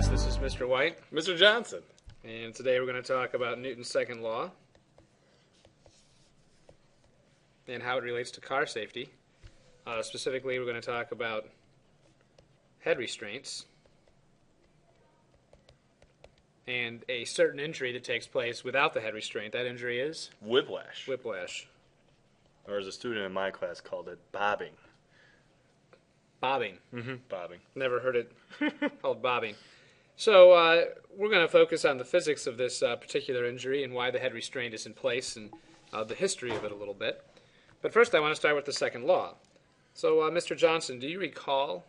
Yes, this is Mr. White, Mr. Johnson. and today we're going to talk about Newton's second law and how it relates to car safety. Specifically, we're going to talk about head restraints and a certain injury that takes place without the head restraint. That injury is Whiplash. whiplash. Or as a student in my class called it, bobbing. Bobbing. Bobbing. Never heard it called bobbing. So we're going to focus on the physics of this particular injury and why the head restraint is in place and the history of it a little bit. But first I want to start with the second law. So Mr. Johnson, do you recall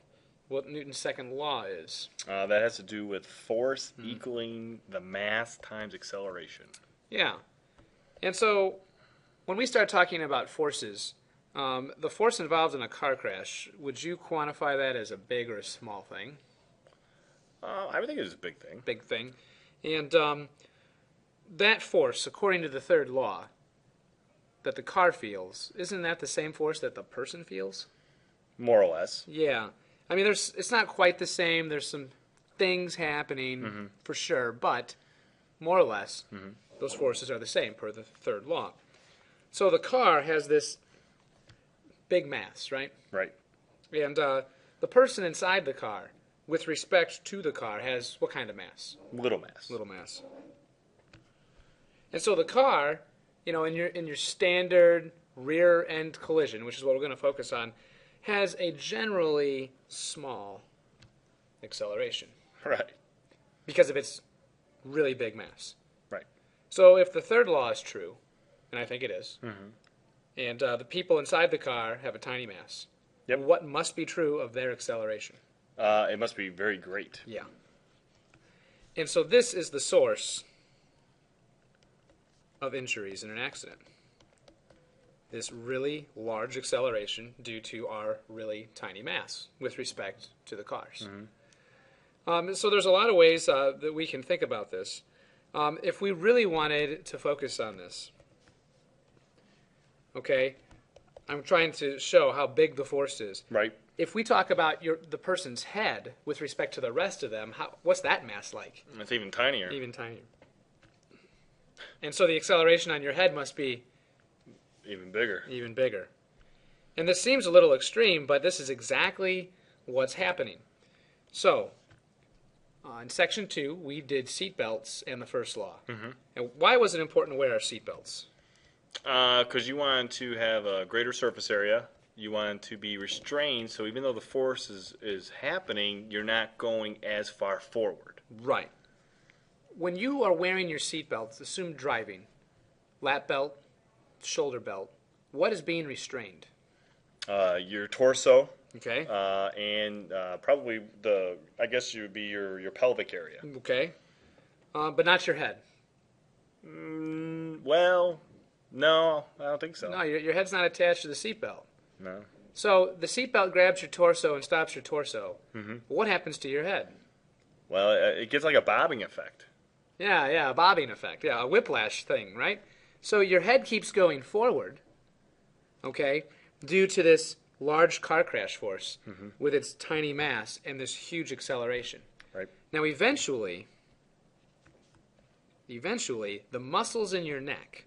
what Newton's second law is? That has to do with force equaling the mass times acceleration. Yeah. And so when we start talking about forces, the force involved in a car crash, would you quantify that as a big or a small thing? I would think it is a big thing. Big thing. And that force, according to the third law, that the car feels, isn't that the same force that the person feels? More or less. Yeah. I mean, it's not quite the same. There's some things happening for sure, but more or less, those forces are the same per the third law. So the car has this big mass, right? Right. And the person inside the car, with respect to the car, has what kind of mass? Little mass. Little mass. And so the car, in your standard rear end collision, which is what we're going to focus on, has a generally small acceleration Right. because of its really big mass. Right. So if the third law is true, and I think it is, and the people inside the car have a tiny mass, Yep. what must be true of their acceleration? It must be very great. Yeah. And so this is the source of injuries in an accident. This really large acceleration due to our really tiny mass with respect to the cars. So there's a lot of ways that we can think about this. If we really wanted to focus on this, okay, I'm trying to show how big the force is. Right. If we talk about the person's head with respect to the rest of them, what's that mass like? It's even tinier. Even tinier. And so the acceleration on your head must be Even bigger. even bigger. And this seems a little extreme, but this is exactly what's happening. So, in Section 2, we did seat belts and the first law. And why was it important to wear our seat belts? Because you want to have a greater surface area. You want to be restrained, so even though the force is happening, you're not going as far forward. Right. When you are wearing your seat belts, assume driving, lap belt, shoulder belt, what is being restrained? Your torso, Okay. and probably I guess you would be your pelvic area. Okay. But not your head. Well, no, I don't think so. No, your head's not attached to the seat belt. No. So the seatbelt grabs your torso and stops your torso. What happens to your head? Well, it gets like a bobbing effect. Yeah, a bobbing effect. Yeah, a whiplash thing, right? So your head keeps going forward, okay, due to this large car crash force with its tiny mass and this huge acceleration. Right. Now, eventually, the muscles in your neck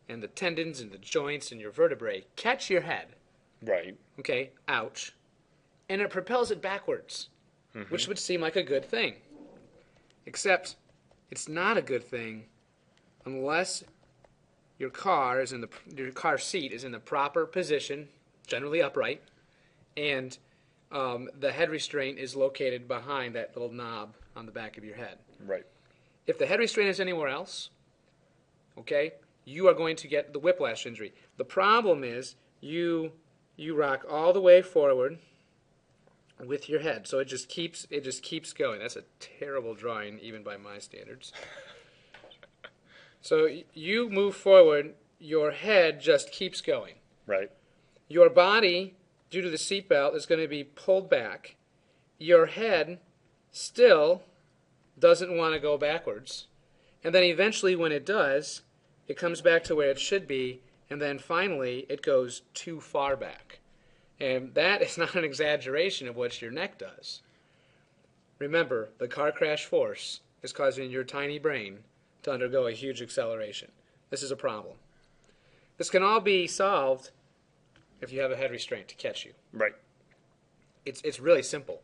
and the tendons and the joints and your vertebrae catch your head. Right. Okay, ouch. And it propels it backwards, which would seem like a good thing. Except it's not a good thing unless your car seat is in the proper position, generally upright, and the head restraint is located behind that little knob on the back of your head. Right. If the head restraint is anywhere else, okay, you are going to get the whiplash injury. The problem is you rock all the way forward with your head, so it just keeps going. That's a terrible drawing, even by my standards. So you move forward, your head just keeps going. Right. Your body, due to the seatbelt, is going to be pulled back. Your head still doesn't want to go backwards. And then eventually when it does, it comes back to where it should be, and then finally it goes too far back. And that is not an exaggeration of what your neck does. remember, the car crash force is causing your tiny brain to undergo a huge acceleration. This is a problem. This can all be solved if you have a head restraint to catch you. Right. It's really simple,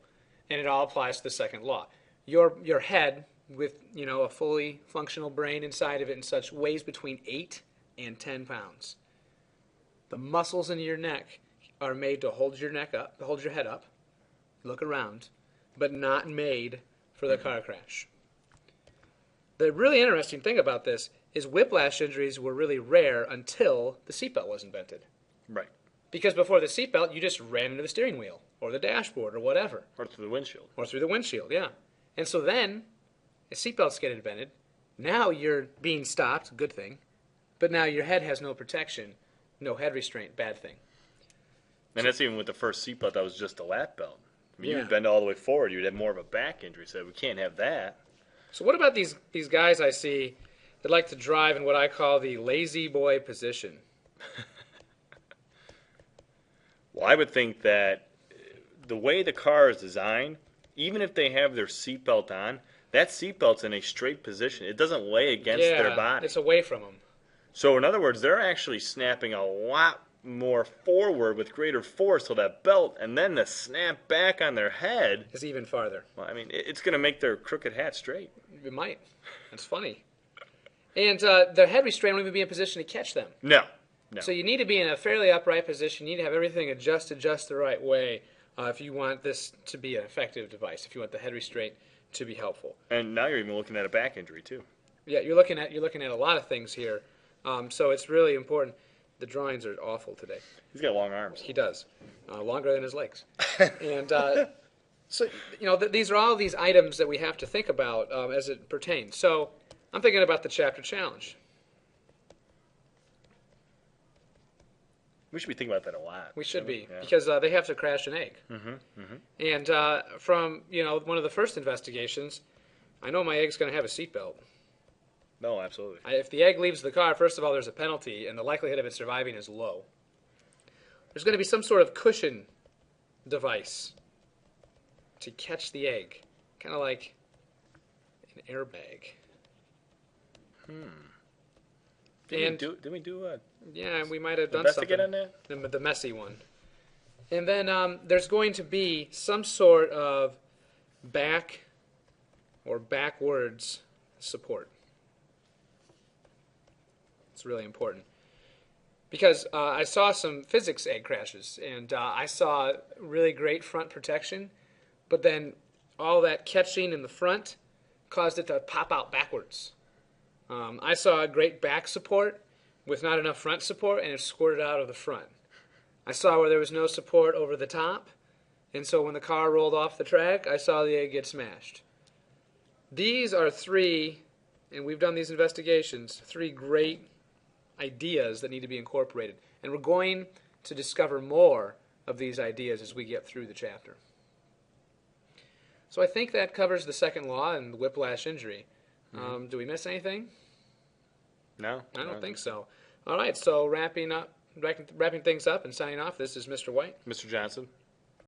and it all applies to the second law. Your head, with a fully functional brain inside of it and such, weighs between 8 and 10 pounds. The muscles in your neck are made to hold your neck up, to hold your head up, look around, but not made for the car crash. The really interesting thing about this is whiplash injuries were really rare until the seatbelt was invented. Right. Because before the seatbelt, you just ran into the steering wheel or the dashboard or whatever. Or through the windshield. Or through the windshield, yeah. And so then, as seatbelts get invented, now you're being stopped, good thing, but now your head has no protection, no head restraint, bad thing. And that's even with the first seatbelt that was just a lap belt. I mean, Yeah. you'd bend all the way forward, you'd have more of a back injury, so we can't have that. So what about these guys I see that like to drive in what I call the lazy boy position? Well, I would think that the way the car is designed, even if they have their seatbelt on, that seatbelt's in a straight position. It doesn't lay against their body. It's away from them. So in other words, they're actually snapping a lot more forward with greater force to that belt, and then the snap back on their head. It's even farther. Well, I mean, it's going to make their crooked hat straight. It might. That's funny. And the head restraint won't even be in position to catch them. No. So you need to be in a fairly upright position. You need to have everything adjusted just the right way if you want this to be an effective device, if you want the head restraint to be helpful. And now you're even looking at a back injury, too. Yeah, you're looking at a lot of things here. So it's really important. The drawings are awful today. He's got long arms. He does. Longer than his legs. And so, these are all these items that we have to think about as it pertains. So I'm thinking about the chapter challenge. We should be thinking about that a lot. We should be, Yeah. because they have to crash an egg. Mm-hmm. And from one of the first investigations, I know my egg's going to have a seatbelt. No, absolutely. If the egg leaves the car, first of all, there's a penalty, and the likelihood of it surviving is low. There's going to be some sort of cushion device to catch the egg, kind of like an airbag. Did we do a Yeah, we might have done investigate something. on that? The messy one. And then there's going to be some sort of back or backwards support. It's really important. Because I saw some physics egg crashes, and I saw really great front protection, but then all that catching in the front caused it to pop out backwards. I saw a great back support with not enough front support, and it squirted out of the front. I saw where there was no support over the top, and so when the car rolled off the track, I saw the egg get smashed. These are three, and we've done these investigations, three great ideas that need to be incorporated. And we're going to discover more of these ideas as we get through the chapter. So I think that covers the second law and the whiplash injury. Do we miss anything? No. I don't think so. All right, so wrapping things up and signing off, this is Mr. White. Mr. Johnson.